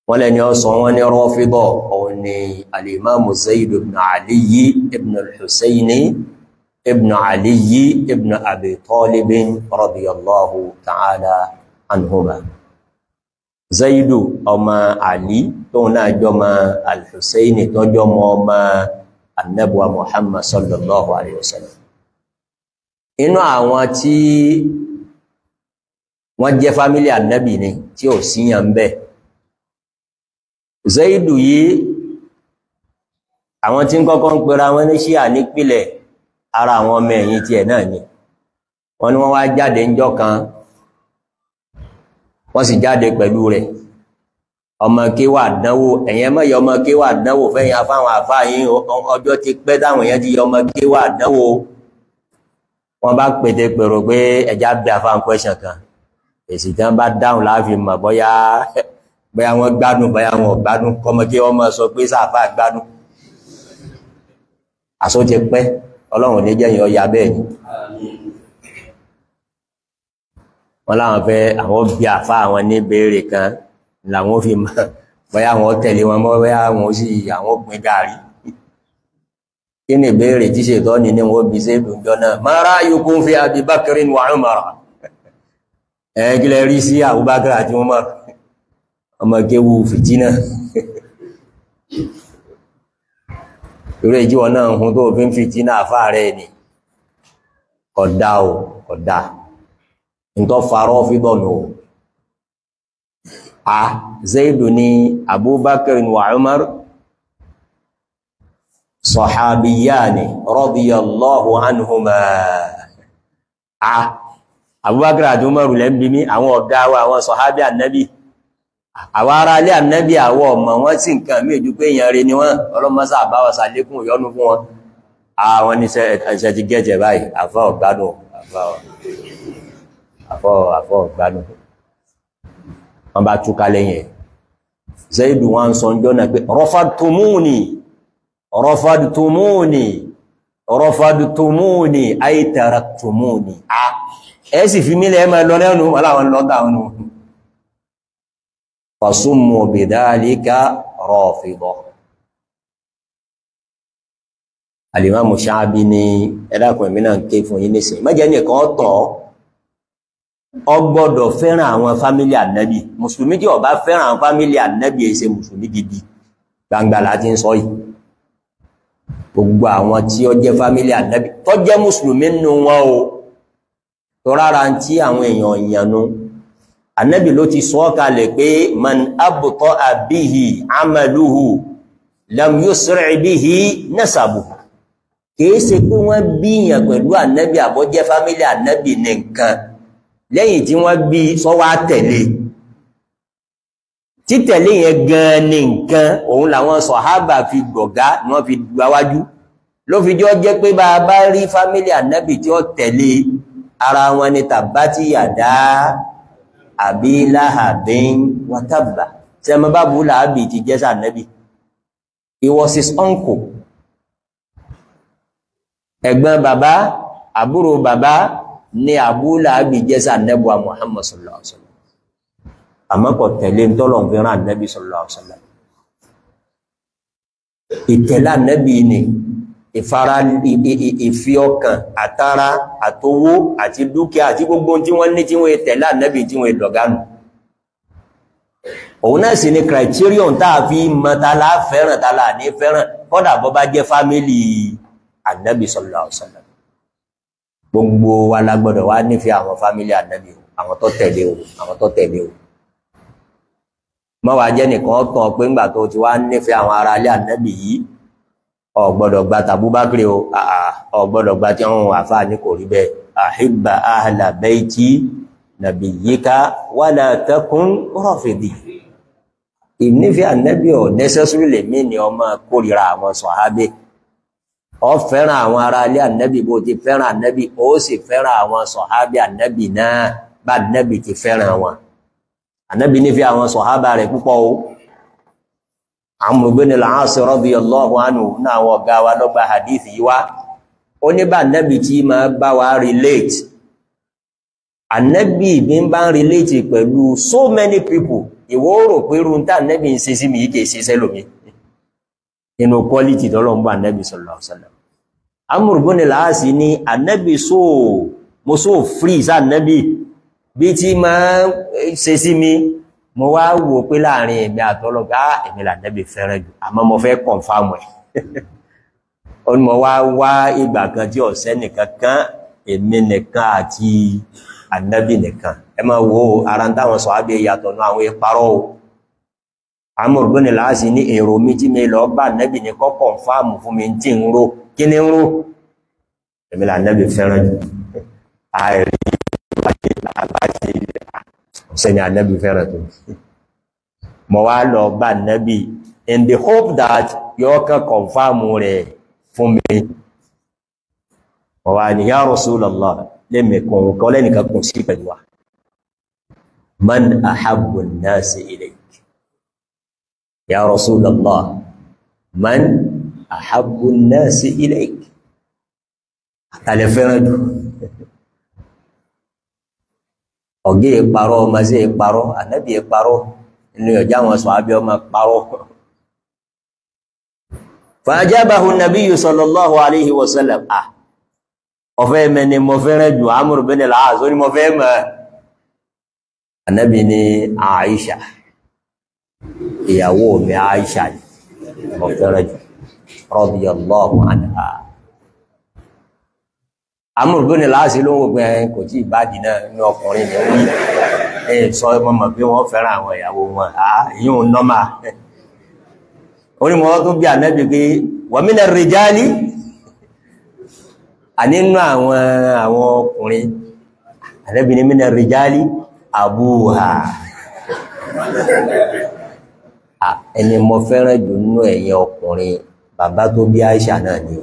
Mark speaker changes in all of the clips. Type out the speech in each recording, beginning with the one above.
Speaker 1: wọ́n lẹ́ni ọ̀sán wọn ní Rāfidah òun ni al-Imāmu Zayd ibn Ali ibn al-Husayn ibn Ali ibn Abi Talib radiyallahu ta'ala anhuma. Zaidu ọmọ Ali tóun náà jọmọ al-Husayn tó jọmọ ọmọ annabuwa Muhammad sallallahu alayhi wa sallam. Inú àwọn tí wọ́n jẹ́ fámílì annabi ni tí ò síyàn bẹ́ẹ̀. Zaidu yìí àwọn tí ń kọ́kọ́ ń pera wọn ní Ṣíà nípìlẹ̀ ara àwọn ọmọ ẹ̀yìn tí ẹ̀ náà ni wọ́n ní wọ́n wá jáde ńjọ́ kan wọ́n sì jáde pẹ̀lú rẹ̀ ọmọ kéwà dánwò ẹ̀yẹn mọ́ yọ ọmọ kéwà dánwò fẹ́yìn afáwọn àfáyín ọjọ́ ti pẹ́ táwọn èèyàn ti yọ ọmọ kéwà dánwò wọ́n bá pètè pèrò pé ẹja bẹ àfáàn question kan èsì tí wọ́n bá dáhùn láàfin mọ̀ bóyá wọ́n gbádùn bóyá wọn gbádùn kọmọ kí wọ́n mọ́ sọ pé sáfà gbádùn àsó ti pẹ́ ọlọ́run ní jẹ́yìn ọya bẹ́ẹ̀ ni wọ́n láwọn fẹ́ àwọn bí àfá àwọn ní béèrè kan làwọn fi mọ̀ bóyá wọn tẹ̀lé wọn mọ́ bóyá wọn sì àwọn pín gàrí kí ni béèrè tí ṣètọ́ ní wọ́n bí Zaidu jọ náà ma ra'yukum fi Abi Bakrin wa Umar ẹ̀ẹ́gílẹ̀ rí sí Abubakar àti Umar ọmọ kéwú fìtínà ìrẹ́ ìjí wọn náà hun tó fi ń fìtínà àfá rẹ̀ ni kódà o kódà ǹtọ́ farọ́ fídọ̀nù a Zaidu ni Abubakar wa Umar sahabiyani radiyallahu anhuma a Abubakar àti Umar lẹ́bí mi àwọn ọ̀gá wa àwọn sahabi annabi àwọn ará ilé annabi àwọn ọmọ wọn sí nǹkan méjì pé èèyàn rẹ̀ ni wọ́n ọlọ́mọ́sá àbáwọ̀ sàlékún ìyọ́nú fún wọn àwọn ní ṣe ti gẹ́jẹ̀ báyìí àfá ọ̀gbádùn àfọ́ ọ̀gbádùn wọ́n bá túká lẹ́yìn Zaidu wọn sọ ń jọ́nà pé rọ́fàdùtùmúnì ay taraktumuni ẹ sì fi mílẹ̀ ẹmọ lọ lẹ́nu aláwọn lọ́dá ọ̀nà fasummu bidhalika Rāfidah. Al-Imāmu Sha'bī ní ẹ̀dàkùn ẹ̀mí náà ké fún yín nísìn mẹ́jẹ́ nìkan tọ́ ọ gbọ́dọ̀ fẹ́ràn àwọn fámílì ànábì mùsùlùmí tí ó bá fẹ́ràn àwọn fámílì ànábì ẹ ṣe mùsùlùmí gidi gbangba láti ń sọ yìí gbogbo àwọn tí ó jẹ́ fámílì ànábì tó jẹ́ mùsùlùmí nínú wọn o tó rárá tí àwọn èèyàn ìyànú ànábì ló ti sọ kalẹ̀ pé man abta'a bihi amaluhu lam yusri' bihi nasabuhu kìí ṣe pé wọ́n bíyàn pẹ̀lú ànábì àbọ́jẹ́ fámílì ànábì nìkan lẹ́yìn tí wọ́n bí sọ́wọ́ tẹ̀lé títẹ̀lé yẹn gan ní nǹkan òun làwọn sọ̀hábà fi gbọ̀gá ni wọ́n fi gbáwájú ló fi jọ jẹ́ pé bá a bá rí fámílì ànábì tí ó tẹ̀lé ara wọn ni tàbátì yàdá àbí láhàbín wàtàbà tí a mọ́ bá bú láàbì ti jẹ́ sànábì he was his uncle ẹ̀gbọ́n bàbá àbúrò bàbá ní Abu Lahabi jẹ́ sànábì wa Muhammad sallallahu alaihi wasallam àmọ́ kò tẹ̀lé tọ́lọ̀ ń fẹ́ràn ànábì sallallahu alaihi wasallam ìtẹ̀lá ànábì ni ìfi ọkàn àtara àtowó àti dúkìá àti gbogbo tí wọ́n ní tí wọ́n tẹ̀lá ànábì tí wọ́n lọ̀gánù òun náà sì ni criterion táà fi mọ́tàlá fẹ́ràn tààlà ní fẹ́ràn kọ́dà bọ́ bá jẹ́ fámílì ànábì sallallahu alaihi wasallam gbogbo wa la gbọ́dọ̀ wá nífẹ̀ẹ́ àwọn fámílì ànábì àwọn tó tẹ̀lé o mọ́ wá jẹ́ nìkan tàn pé ńgbà tó ti wá nífẹ̀ẹ́ àwọn ará ilé ànábì yìí ò gbọ́dọ̀ gba tàbúbákiri ò gbọ́dọ̀ gba tí wọ́n àfáà ní kò rí bẹ́ẹ̀ ahibba ahla bayti nabiyyika wala takun rafidi ìnífẹ̀ẹ́ ànábì ò necessary lè mí ni ọmọ kórìíra àwọn sọ̀hábé ó fẹ́ràn àwọn ará ilé ànábì bó ti fẹ́ràn ànábì ó sì fẹ́ràn àwọn sọ̀hábé ànábì náà bá ànábì ti fẹ́ràn wọn ànábì nífẹ̀ẹ́ àwọn sọ̀hábà rẹ̀ púpọ̀ o Amr ibn al-As radiyallahu anhu náà wọ́n ga wa lọ́gbà hadith yìí wá ó ní bá ànábì tí ma bá wa relate ànábì bí ń bá ń relate pẹ̀lú so many people ìwọ rò pé irú tá ànábì ń ṣe sí mi yìí kì í ṣe sẹ́lòmí inú quality tọ́lọ́run bá ànábì sallallahu alaihi wasallam. Amr ibn al-As ní ànábì mo so free sí ànábì bí tí máa ṣe sí mi mo wá wò pé láàrin èmi àtọ́lọ́gá èmi lànábì fẹ́ràn jù àmọ́ mo fẹ́ confirm ẹ̀ ó ní mo wá ìgbà kan tí ọ̀sẹ́ nìkan kan èmi nìkan àti ànábì nìkan ẹ máa wo ara ń táwọn sọ abẹ́ ìyàtọ̀ náà àwọn ìparọ́ o. Amr ibn al-As ní èrò mi tí mi lọ bá ànábì ní kọ́ confirm fún mi tí ń ro kí ni ń ro èmi lànábì fẹ́ràn jù àìrí sẹ́ni ànábì fẹ́ràn tó mo wá lọ bá ànábì in the hope that yóò kàn confirm rẹ̀ fún mi mo wá ní ya Rasulullah lẹ́mẹ̀kùn kọ́ lẹ́nìkan kùn sí pẹ̀lú wa man ahabbu an-nasi ilayk ya Rasulullah man ahabbu an-nasi ilayk àtàlẹ́ fẹ́ràn jù ọ̀gẹ́ ìparọ́ ọmọ sí ìparọ́ ànábì ìparọ́ inú ọjá wọn sọ abẹ́ ọmọ parọ́. Fajabahu an-nabiyyu sallallahu alayhi wa sallam ọ̀fẹ́ mẹ́ni mo fẹ́ràn jù Amr ibn al-As ní mo fẹ́ mẹ́ ànábì ní Aisha ìyàwó mi Aisha mo fẹ́ràn jù radiyallahu anha. Amr ibn al-As ló ń wò pé kò tí ìbádìí náà ní ọkùnrin ní orí sọ mọ́mọ̀ pé wọ́n fẹ́ràn àwọn ìyàwó wọn yíò nọ́mà onímọ̀ tó bí ànábì pé wa mina rijali ànínú àwọn ọkùnrin ànábì ní mina rijali abuha ẹni mo fẹ́ràn jù nínú ẹ̀yin ọkùnrin bàbá tó bí Aisha náà ni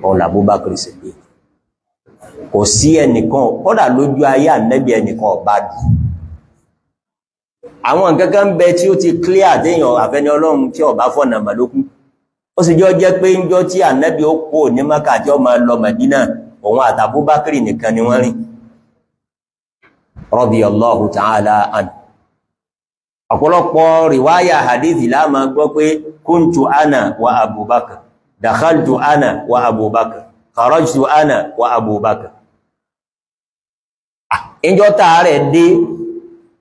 Speaker 1: ọ̀nà Abubakar Siddiq kò sí ẹnìkan kódà lójú ayé ànábì ẹnìkan ọba dù àwọn nǹkankan ń bẹ tí ó ti clear téèyàn àfẹni Ọlọ́run tí ọba fọ̀nà màlókù ó sì jọ jẹ́ pé ńjọ́ tí ànábì ó kó ní Mákà tí ó máa lọ Mẹdínà òun àti Abubakar nìkan ni wọ́n rìn radiyallahu ta'ala anhu. Ọ̀pọ̀lọpọ̀ rìwáyà hadith láàmà gbọ́ pé kuntu ana wa Abubakar dakhaltu ana wa Abubakar kharajtu ana wa Abubakar. Ìjọ tààrẹ̀ dé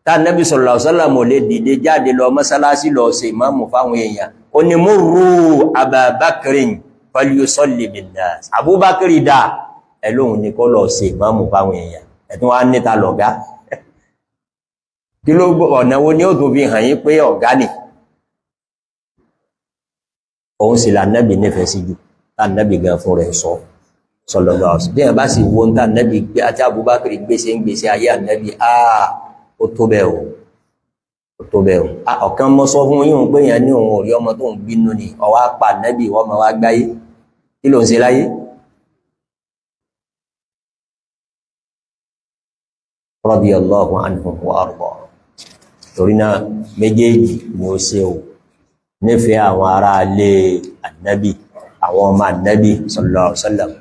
Speaker 1: tá Nabi sallallahu alaihi wasallam lè dìde jáde lọ mọ́sálásí lọ ṣe ìmáàmù fáwọn èèyàn ó ní murru Ababakrin falyusalli bin nas Abubakar dá ẹlóhun ní kó lọ ṣe ìmáàmù fáwọn èèyàn ẹ̀tún wá níta lọ̀gá kí ló ọ̀nà wo ni ó tún fi hàn yín pé ọ̀gá ni òun sì lànàbì nífẹ̀ẹ́ sí jù lànàbì gan fún rẹ̀ sọ sallallahu alaihi wasallam bí ẹ bá sì wo ní ànàbì gbé àti Abubakar gbèsè ń gbèsè ayé ànàbì ó tó bẹ́ẹ̀ o ó tó bẹ́ẹ̀ o ọ̀kan mọ́ sọ fún yín pé yẹn ní òun ò rí ọmọ tó ń bínú ni ọwọ́ apá ànàbì wọ́n máa wá gbáyé kí ló ń ṣe láyé radiyallahu anhum wa arda torí náà méjèèjì ni ó ṣe o nífẹ̀ẹ́ àwọn ará ilé ànábì àwọn ọmọ ànábì sallallahu alaihi wasallam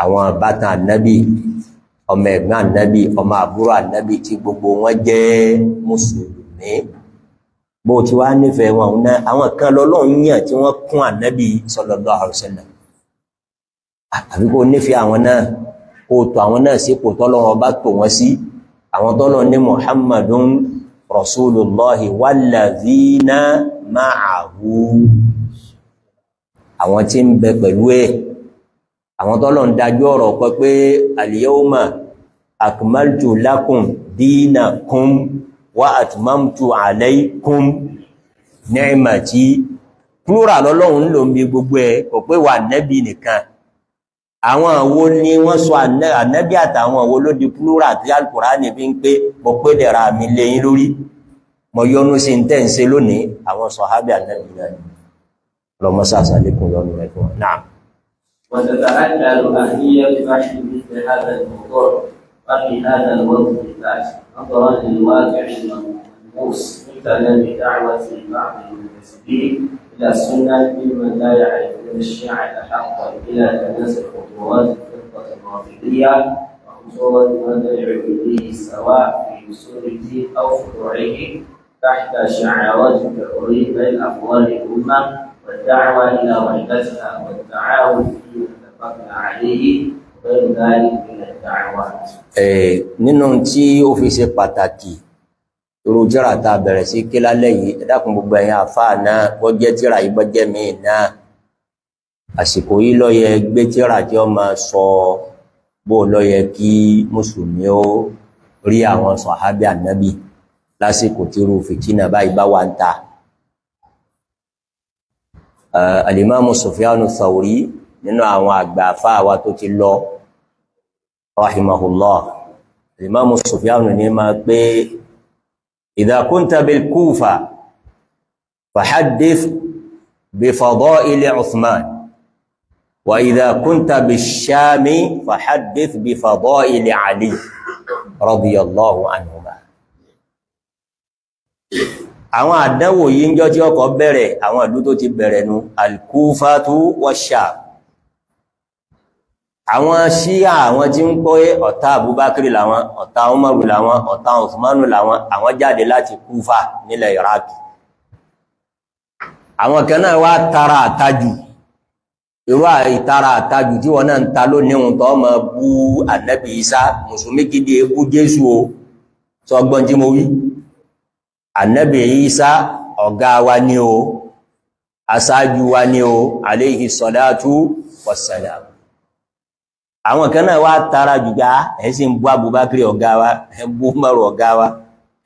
Speaker 1: àwọn bàtàn ànábì ọmọ ẹ̀gbọ́n ànábì ọmọ àbúrò ànábì tí gbogbo wọn jẹ́ mùsùlùmí bó ti wá nífẹ̀ẹ́ wọn náà àwọn kan lọ́lọ́run yàn tí wọ́n kún ànábì sallallahu alaihi wasallam àbí kó nífẹ̀ẹ́ àwọn náà kó tó àwọn náà sípò tọ́lọ́run bá tò wọ́n sí àwọn tọ́lọ́run ní Muhammadun Rasulullahi wallazina ma'ahu àwọn tí ń bẹ pẹ̀lú ẹ̀ àwọn tọ́lọ̀ ń dájú ọ̀rọ̀ pẹ́ pé al-yawma akmaltu lakum dinakum wa atmamtu alaykum ni'mati plural lọ́lọ́run ló ń bí gbogbo ẹ̀ kò pé wà nẹ́bí nìkan àwọn àwo ni wọ́n sọ ànẹ́bí àtàwọn àwo ló di plural tí Al-Qur'ani fi ń pé mo pé dẹ̀ra mi lẹ́yìn lórí mo yọ́nú sí ń tẹ́ ń ṣe lónìí àwọn sọ̀hábì ànẹ́bí náà lọ́mọ sáàsà lékún lọ́nà rẹ̀ fún náà.
Speaker 2: وتتأكد أهمية بحث مثل هذا الموضوع وفي هذا الوقت بالذات نظرا للواقع الملموس من كلام دعوة بعض المنتسبين إلى السنة ممن لا يعرفون الشيعة حقا إلى تناسب خطوات الفرقة الرافضية وخطوات ما تدعو إليه سواء في أصول الدين أو فروعه تحت شعارات التحرير بين أقوال الأمة والدعوة إلى وحدتها والتعاون فيما اتفقنا عليه وغير ذلك من الدعوات.
Speaker 1: nínú tí ó fi ṣe pàtàkì irú tírà tá bẹ̀rẹ̀ sí ké lálẹ́ yìí ẹ dákun gbogbo ẹ̀yin àfáà náà wọ́n jẹ́ tírà yìí bọ́ jẹ́ míì náà àsìkò yìí ló yẹ gbé tírà tí ó máa sọ bó ló yẹ kí mùsùlùmí ó rí àwọn sàhábì ànábì lásìkò tí irú fìtínà báyìí bá wà ń ta. Al-Imamu Sufyanu Thawri nínú àwọn àgbà àfáà wa tó ti lọ rahimahullah, Al-Imamu Sufyanu ní máa pé idha kunta bil Kufa fahaddith bi fadaili Uthman wa idha kunta bish-Shami fahaddith bi fadaili Ali radiyallahu anhuma. Àwọn àdánwò yìí ń jọ tí ọkọ̀ bẹ̀rẹ̀ àwọn ìlú tó ti bẹ̀rẹ̀ nu al-Kufatu wash-Sham. Àwọn Ṣíà àwọn tí ń kọ́ ọ̀tá Abubakar làwọn, ọ̀tá Umaru làwọn, ọ̀tá Uthmanu làwọn, àwọn jáde láti Kúfà nílẹ̀ Iraq. Àwọn kan náà wá tara àtajù, irú ìtara àtajù tí wọ́n náà ń ta lónìí ohun tó máa bú Ànábì Ìsá, mùsùlùmí gidi ebú Jésù o, sọ gbọ́n tí mo wí. Ànábì Ìsá ọ̀gá wa ni o, aṣáájú wa ni o, alayhi salatu wassalam. Àwọn kan náà wá tara jùgá ẹ̀sìn ń bú Abubakar ọ̀gá wa, ẹ̀ ń bú Umaru ọ̀gá wa,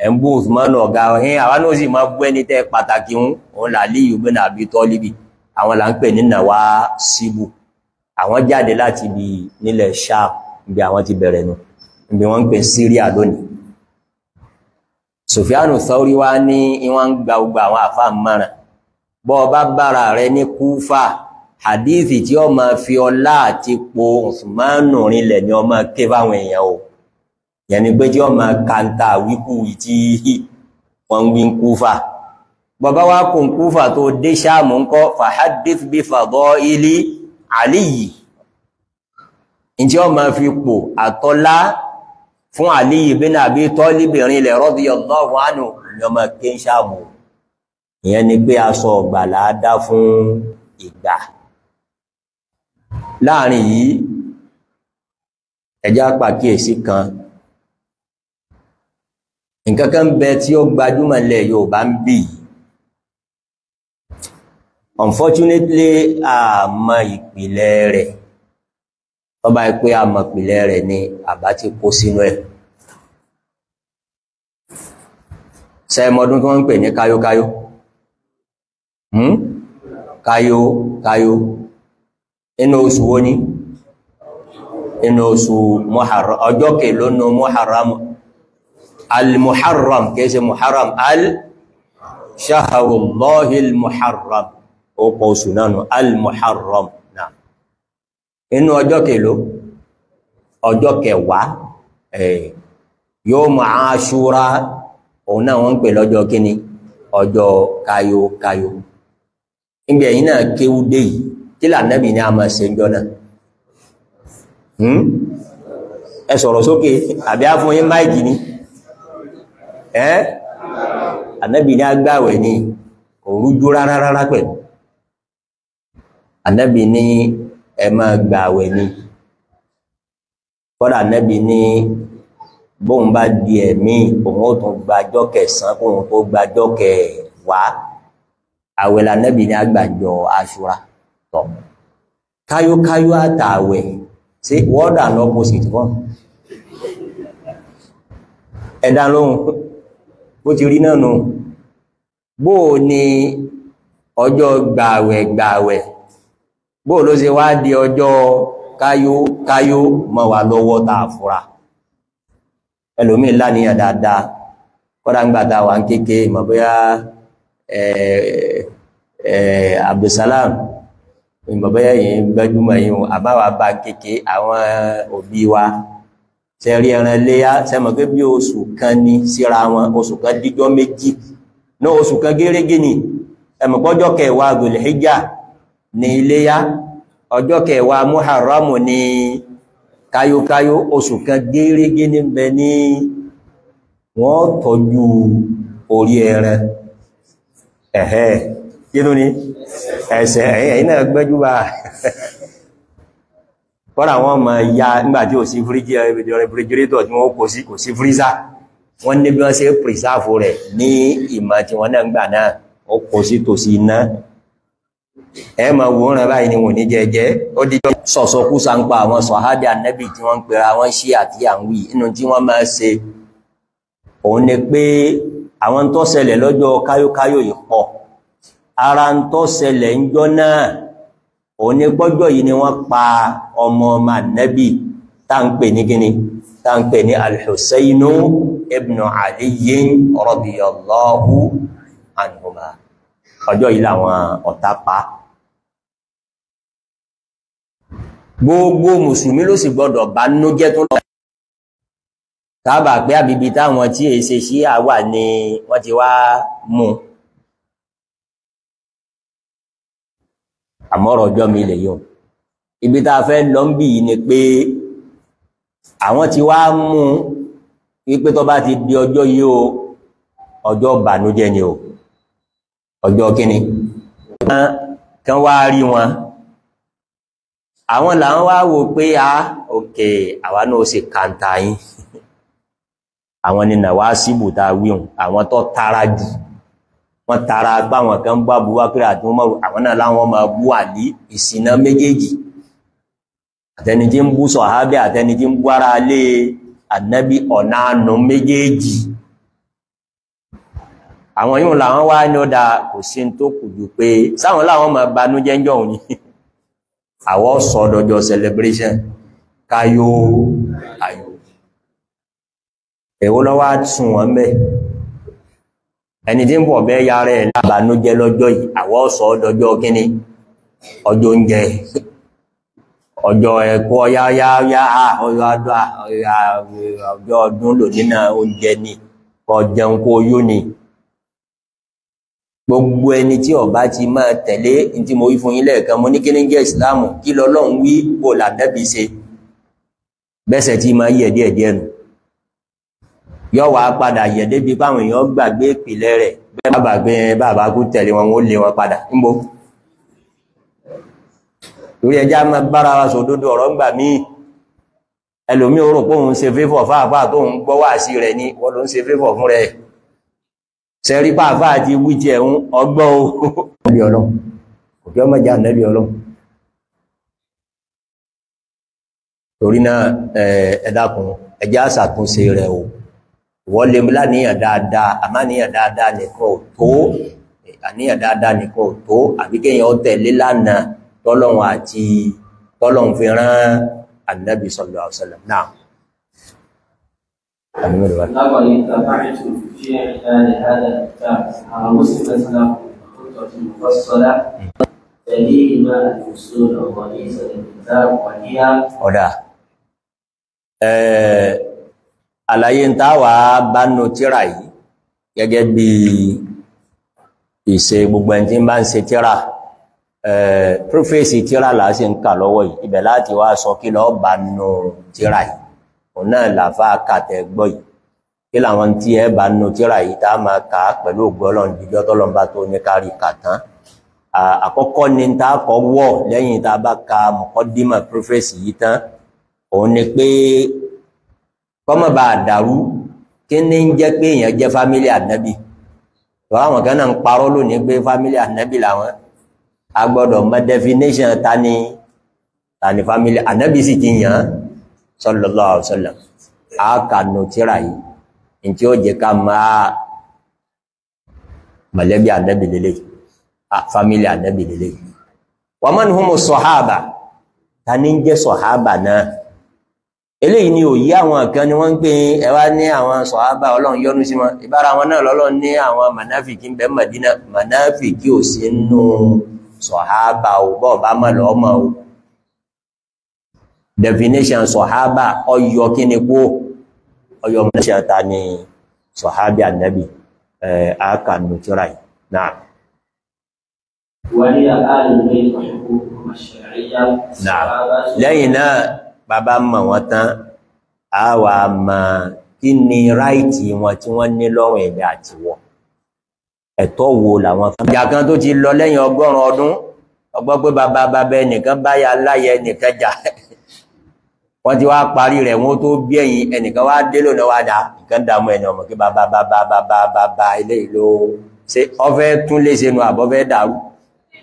Speaker 1: ẹ̀ ń bú Uthmanu ọ̀gá wa, àwọn náà sì máa bú ẹni tẹ́ pàtàkì òun Aliyu bin Abi Talibi, àwọn là ń pè ní Nawasibu. Àwọn jáde láti ibi nílẹ̀ Sham ibi àwọn ti bẹ̀rẹ̀ nù, ibi wọ́n ń pè Syria lónìí. Sufyanu Thawri wá ní ìwọ̀n gba gbogbo àwọn àfáà márùn bọ́ ọba bára rẹ ní Kúfà hadithi tí ó máa fi ọlá àti po Uthmanu rinlẹ̀ ni ó máa ké fáwọn èèyàn o, yẹn ni pé tí ó máa kanta wíkú tí wọ́n ń wí Kúfà. Bàbá wa kún Kúfà tó dé Ṣáàmù ńkọ́ fahadith bi fadaili Aliyi, in tí ó máa fi pò àtọ́lá fún Aliyu bin Abi Talib rinlẹ̀ radiyallahu anhu ni ó máa ké Ṣáàmù. Ìyẹn ni pé aṣọ ọ̀gbàlà dá fún ìgbà. Láàrin yìí ẹjá pàkíyèsí kan, nǹkan kan bẹ tí ó gbajúmọ̀ ilẹ̀ Yorùbá ń bì. Unfortunately a mọ ìpìlẹ̀ rẹ̀, tó bá pé a mọ ìpìlẹ̀ rẹ̀ ni àbá ti kó sínú ẹ̀. Sẹ́mọdún tí wọ́n ń pè ní káyókáyó, káyó inú oṣù wo ni? Inú oṣù Muharram, ọjọ́ kèló nínú Muharram, al-Muharram kìí ṣe Muharram, al-Shahrullahil Muharram, ó pọ̀ oṣù náà nù, al-Muharram náà. Inú ọjọ́ kèló? Ọjọ́ kẹwàá, Yawm Ashura, òun náà wọ́n ń pè lọ́jọ́ kíní? Ọjọ́ káyókáyó. Níbi ẹ̀yin náà kéwú dé yìí, kí l'Ànábì ní a máa ṣe ńjọ́ náà? Ẹ sọ̀rọ̀ sókè àbí á fún yín máìkì ni? Ànábì ní agbáwẹ̀ ni, kò rújú rárá pẹ̀lú. Ànábì ní ẹ máa gbàwẹ̀ ni. Kọ́dà Ànábì ní bóun bá di ẹ̀mí òun ó tún gbàjọ́ kẹsàn-án kóun tó gbàjọ́ kẹwàá. Àwẹ̀ l'Ànábì ní àgbàjọ́ Àṣúrà. Tọ́ káyókáyó àtàwẹ̀ sí word and opposite fún ẹ̀dá lóhun bó ti rí náà nù. Bóò ni ọjọ́ gbàwẹ̀ bóò ló ṣe wá di ọjọ́ káyókáyó mọ́ wà lọ́wọ́ tàà fúra. Ẹlòmí láníyàn dáadáa kọ́dá ń gbàtà wà ń kéèké mọ̀ bóyá Abdulsalam ìmọ̀bẹ́yẹ yìí gbẹ́júmọ̀ yìí àbáwà bá kéèké àwọn òbí wa tẹ́rí ẹran léyá sẹ́mọ̀ pé bí oṣù kan ní síra wọn, oṣù kan díjọ́ méjì náà, oṣù kan gẹ́rẹ́gẹ́ ni ẹmọ̀pọ́jọ́ kẹwàá Dhul-Hijjah ní iléyá, ọjọ́ kẹwàá Muharram ní káyókáyó, oṣù kan gẹ́rẹ́gẹ́ ní bẹ ní wọ́n tọ́jú orí ẹran kí ló ní ẹsẹ̀ ẹ̀yìn náà gbẹ́jú bá kọ́nà wọn mọ̀ ya nígbàtí ò sí refrigerator tí wọ́n kò sí freezer wọ́n ní bí wọ́n ṣe preserve rẹ̀ ní ìmọ̀ tí wọ́n náà gbà náà ó kò sí tòsí iná ẹ ma wo ràn báyìí ni wọ́n ní jẹjẹ ó díjọ́ sọ̀sọ̀kú sáńpa àwọn sọ̀hádà Ànábì tí wọ́n ń pera wọ́n sí àti àwí inú tí wọ́n máa ṣe òun ni pé àwọn tó ṣẹlẹ̀ lọ́jọ́ káyókáyó yìí pọ̀ ara ń tó ṣẹlẹ̀ ń jọ náà òun ni gbọ́jọ́ yìí ni wọ́n pa ọmọ Ànábì tá ń pè ní kíni tá ń pè ní Al-Husaynu ibn Aliyyin radiyallahu anhuma ọjọ́ yìí làwọn ọ̀tá pa gbogbo mùsùlùmí ló sì gbọdọ̀ bá nú jẹ́ tó lọ káàbà pé àbíbi táwọn tí èsè sí àwà ni wọ́n ti wá mú àmọ́rọ̀ ọjọ́ mi lè yùn ibi tá a fẹ́ lọ ń bì ní pé àwọn ti wá mú wípé tó bá ti di ọjọ́ yìí o ọjọ́ ìbànújẹ́ ni o ọjọ́ kíni kan wá rí wọn àwọn làwọn wá wò pé òkè àwa náà sì kàńtà yín àwọn ni nàwá síbù tá a wíhùn àwọn tó tara jù wọ́n tara gbáwọn kan bú Abubakar àti Umaru àwọn náà láwọn máa bú Àlí ìsìnà méjèèjì àtẹni tí ń bú sọ̀hábẹ́ àtẹni tí ń bú ara lé Ànábì ọ̀nà ànú méjèèjì àwọn yóò làwọn wá ní ọ̀dà kò sí tó kù jù pé sáwọn láwọn máa banújẹ́ ń jọun ní àwọ̀ sọ̀dọ̀jọ̀ celebration káyó ayò èwo lọ́wọ́ sùn wọ́n mẹ́ ẹni tí ń bọ̀ bẹ́ ya rẹ̀ lábànújẹ́ lọ́jọ́ yìí àwọ̀ sọ̀dọ̀jọ́ kíní ọjọ́ oúnjẹ ọjọ́ ẹ̀kọ́ ọjọ́ ọdún lòdínà oúnjẹ ni kọ jẹun kó yó ni gbogbo ẹni tí ó bá ti máa tẹ̀lé tí mo wí fún yín lẹ́ẹ̀kan mo ní kí ní jẹ́ ìsìláàmù kí lọ́lọ́run wí bó làdábì ṣe bẹ́sẹ̀ tí máa yẹ̀ díẹ̀díẹ̀ nù yọ́ wà padà yẹ̀ débi páwọn èèyàn gbàgbé ìpìlẹ̀ rẹ̀ bẹ́ẹ̀ bá gbé bàbá kú tẹ̀lé wọn ó lé wọn padà níbo torí ẹjá máa bára wa sòdodo ọ̀rọ̀ ńgbà míì ẹlòmí ó rò pé òun ṣe fẹ́fọ̀ fáàfáà tó ń gbọ́ wá sí rẹ̀ ní wọ́n ló ń ṣe fẹ́fọ̀ fún rẹ̀ sẹ́rí pàáfà àti wíjẹ ẹ̀hún ọgbọ́ Ànábì Ọlọ́run kò kí ọmọ jẹ́ Ànábì Ọlọ́run torí náà ẹ dákun ẹjẹ́ àṣàtúnṣe rẹ̀ o wọ́n lè láníyàn dáadáa àmáníyàn dáadáa nìkan ò tó àníyàn dáadáa nìkan ò tó àbí kéèyàn tẹ̀lé lánàá tọ́lọ́run àti tọ́lọ́run fi rán Ànábì sallallahu alaihi wasallam náà
Speaker 2: لقد اتبعت في إعلان هذا الكتاب على مسلمة له خطة مفصلة تليهما الفصول الرئيسة للكتاب وهي
Speaker 1: àlàyé ń tá wà bá nù tírà yìí gẹ́gẹ́ bí ìṣe gbogbo ẹni tí ń bá ń ṣe tírà prófèsì tírà là ṣe ń kà lọ́wọ́ yìí ibẹ̀ láti wá sọ kí ló bá nù tírà yìí òun náà làfá kàtẹ́ gbọ́ yìí kí làwọn tí ẹ bá nù tírà yìí tá máa kà á pẹ̀lú ògbó Ọlọ́run jíjọ́ tọ́lọ́mbá tó ní kárí kà tán àkọ́kọ́ ni tá kọ́ wọ̀ lẹ́yìn tá bá ka mọ̀kọ́dímà prófèsì yìí tán òun ni pé kọ́mọ̀ bá dàrú kí ní ń jẹ́ pé èèyàn jẹ́ fámílì Ànábì tó àwọn kan náà ń parọ́ lónìí pé fámílì Ànábì làwọn a gbọ́dọ̀ mọ̀ definition ta ni fámílì Ànábì sì ti yàn sallallahu alaihi wasallam a kà nù tírà yìí in tí ó jẹ́ ká máa mọ̀lẹ́bí Ànábì lélẹ̀ fámílì Ànábì lélẹ̀ wa man humu sọ̀hábà ta ní ń jẹ́ sọ̀hábà náà eléyìí ni òyí àwọn kan ni wọ́n ń pè ẹwà ní àwọn sọ̀hábà Ọlọ́run yọ́nú sí wọn ìbára wọn náà lọ́lọ́run ní àwọn manáfìkí ń bẹ Mádínà manáfìkí ò sí nínú sọ̀hábà ò bọ́ bá mọ́ lọ́mọ́ o definition sọ̀hábà ọyọ kí ni kó ọyọ mọ́ṣẹ́ ta ni sọ̀hábì Ànábì ákànù tíra yìí náà
Speaker 2: وهي آل البيت وحقوقهم الشرعية
Speaker 1: lẹ́yìn náà bàbá mọ̀ wọ́n tán a wà mọ̀ kí ni ráìtì wọn tí wọ́n ní lọ́rùn ẹ̀mí àti wọ́n ẹ̀tọ́ wo làwọn ìjà kan tó ti lọ lẹ́yìn 100 ọdún ọgbọ́n pé bàbá ẹnìkan báyà láyé ẹnìkan jà wọ́n ti wá parí rẹ̀ wọ́n tó bí ẹ̀yìn ẹnìkan wá dé lónà wá dá nǹkan dààmú ẹni ọmọ kí bàbá ilé ìlú ṣe ọfẹ́ tún lè ṣe nu àbọ́fẹ́ dàrú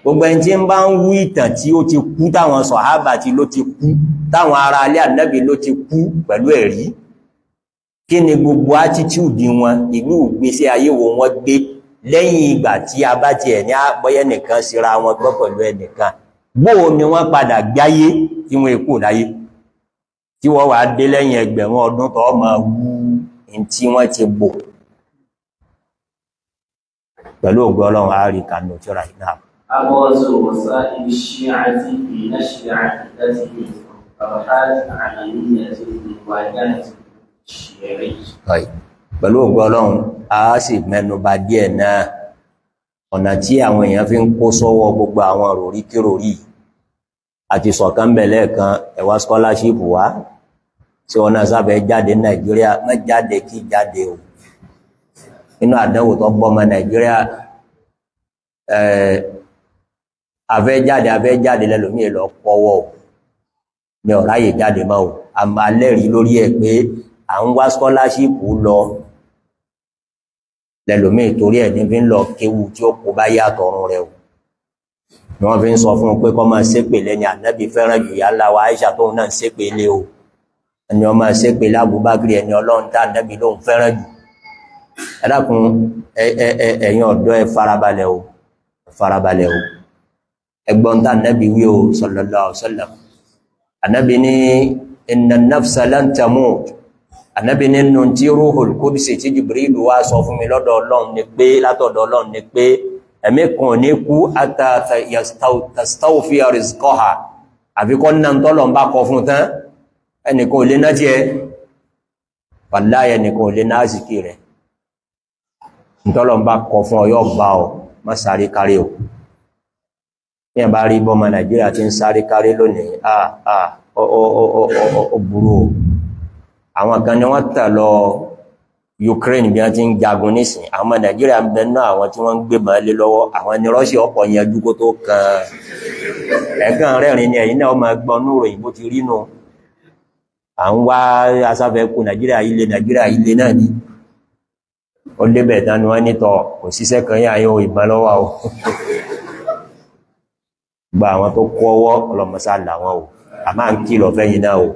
Speaker 1: gbogbo ẹni tí ń bá ń wú ìtàn tí ó ti kú táwọn sọ̀hábà tí ló ti kú táwọn ará alé ànábì ló ti kú pẹ̀lú ẹ̀rí kí ni gbogbo attitude wọn ìlú ìgbésí ayé wo wọn gbé lẹ́yìn ìgbà tí a bá tiẹ̀ ní àbọ́yẹ́ nìkan síra wọn gbọ́ pẹ̀lú ẹnìkan bóò ni wọ́n padà gbáyé tí wọ́n èkó láyé tí wọ́n wà dé lẹ́yìn ẹgbẹ̀rún ọdún tó máa wú in tí wọ́n ti bò pẹ̀lú ògbọ́ ọlọ́run àárí kanú tí ó rà iná.
Speaker 2: أبرز وسائل الشيعة في نشر عقيدتهم والطرحات العملية للواجهة الشيعية.
Speaker 1: pẹ̀lú ògbọ́ ọlọ́run a sì mẹ́nubà díẹ̀ náà ọ̀nà tí àwọn èèyàn fi ń kó sọ́wọ́ gbogbo àwọn ròríkíròrí àti sọ̀kan bẹ̀lẹ̀ kan ẹ̀wà scholarship wá tí wọ́n náà sábẹ̀ jáde Nàìjíríà má jáde kí jáde o inú àdánwò tó bọ́mọ Nàìjíríà afẹ́ jáde lẹ́lòmí lọ pọ́wọ́ ní ọ̀ráyè jáde máa o a máa lẹ́rìí lórí ẹ̀ pé à ń wá scholarship lọ lẹ́lòmí torí ẹ̀ ní fi ń lọ kéwu tí ó kó bá yàtọ̀ ọ̀run rẹ̀ o ni wọ́n fi ń sọ fún un pé kọ́ máa ṣépè lẹ́ni ànábì fẹ́ràn jù yá ńlá wa Aisha tóun náà ń ṣépè lé o ẹni ọmọ ṣépè lábúbákiri ẹni ọlọ́run tá ànábì lóun fẹ́ràn jù ẹ dákun ẹ̀yin ọ̀dọ́ ẹ farabalẹ̀ o farabalẹ̀ o ẹgbọ́n tá ànábì wí o sallallahu alaihi wasallam ànábì ní inna an-nafsa lan tamut ànábì nínú tí Ruhul Qudus tí Jibril wá sọ fún mi lọ́dọ̀ ọlọ́run ni pé látọ̀dọ̀ ọlọ́run ni pé ẹ̀mí kan ní kú ata tastawfiya rizqaha àfikọ́ náà tọ́lọ̀ ń bá kọ fún tán ẹnìkan ò lè náà tí ẹ wallahi ẹnìkan ò lè náà síkì rẹ̀ tọ́lọ̀ ń bá kọ fún ọyọ́ bá ọ má sáré kárí o ní ẹ̀bá rí bọ́mọ Nàìjíríà tí ń sáré kárí lónìí ó burú o àwọn kan ni wọ́n tà lọ Ukraine bí wọ́n ti ń jagun nísìn àwọn Nàìjíríà ń bẹ náà àwọn tí wọ́n ń gbé mọ́lé lọ́wọ́ àwọn ni Russia ọ̀pọ̀ yanjú kó tó kan ẹ̀kan rẹ̀rin ni ẹ̀yìn náà máa gbọ́n ní ìròyìn bó ti rí nù à ń wá asáfẹ́kù Nàìjíríà ilé náà ni ó lébẹ̀ tán ni wọ́n nítọ̀ kò síṣẹ́ kan yá yóò ìbọn lọ́wọ́ o gba àwọn tó kó ọwọ́ ọlọ́mọsá làwọn o a máa ń kìlọ̀ fẹ́yìn náà o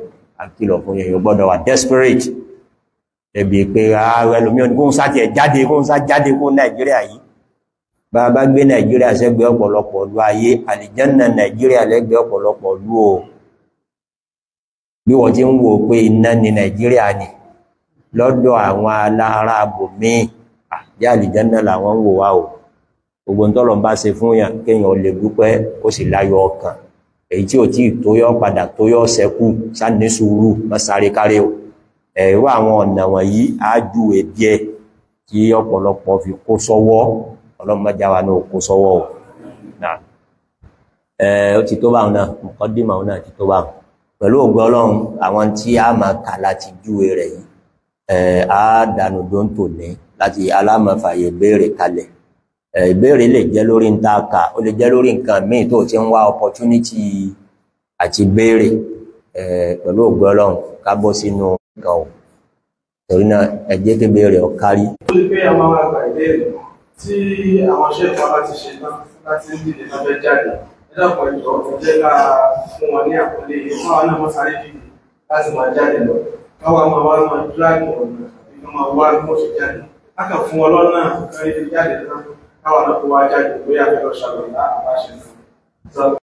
Speaker 1: a kìlọ̀ fún yẹn yóò gbọ́dọ̀ wà desperate ẹbí pé ẹlòmíràn ní kó ń sá tiẹ̀ jáde kó ń sá jáde kó Nàìjíríà yìí bá a bá gbé Nàìjíríà sẹ́gbẹ́ ọ̀pọ̀lọpọ̀ ìlú ayé àlìjẹ́nà Nàìjíríà lẹ́gbẹ́ ọ̀pọ̀lọpọ̀ ìlú o bí wọ́n ti ń wò pé iná ní Nàìjíríà ni lọ́dọ̀ àwọn alára bòmíì àjẹ́ àlìjẹ́nà làwọn ń wò wá o gbogbo ntọ́lọ̀ ń bá ṣe fún yàn kéèyàn lè dúpẹ́ kó sì láyọ̀ ọkàn èyí tí ò tí tó yọ padà tó yọ ṣẹ́kù sáni sùúrù má sáré kárí o ẹ̀rọ àwọn ọ̀nà wọ̀nyí ájú ẹ̀díẹ̀ tí ọ̀pọ̀lọpọ̀ fi kó sọ́wọ́ ọlọ́mọjáwa náà kó sọ́wọ́ o náà ó ti tó báwọn náà mọ̀kọ́dìmọ̀ náà ti tó báwọn pẹ̀lú ògbọ́ Ọlọ́run àwọn tí a máa kà láti júwe rẹ̀ yìí á dànù dóńtò ní láti alámọ̀fàyè béèrè kalẹ̀ ìbéèrè lè jẹ́ lórí ń tààkà ó lè jẹ́ lórí nǹkan míì tó ti ń wá opportunity àti béèrè pẹ̀lú ògbọ́ Ọlọ́run ká bọ́ sínú nǹkan ò torí náà ẹ jẹ́ kí béèrè ọ kárí.
Speaker 3: ó lè pé àwọn àgbà ìbéèrè tí àwọn ṣẹ́fà láti ṣe tán láti ń dìde náà fẹ́ jáde ẹ̀dàpọ̀ ìjọ jẹ́ ká fún wọn ní àkọlé fún àwọn náà wọ́n sáré dìde láti máa jáde lọ káwọn máa wá máa dúrágì ọ̀nà àbí máa wá bí wọ́n ṣe jáde lákà fún wọn lọ́nà kárí fi jáde náà káwọn náà tó wá jáde bóyá fẹ́ lọ ṣàlọ́lá àbáṣe náà.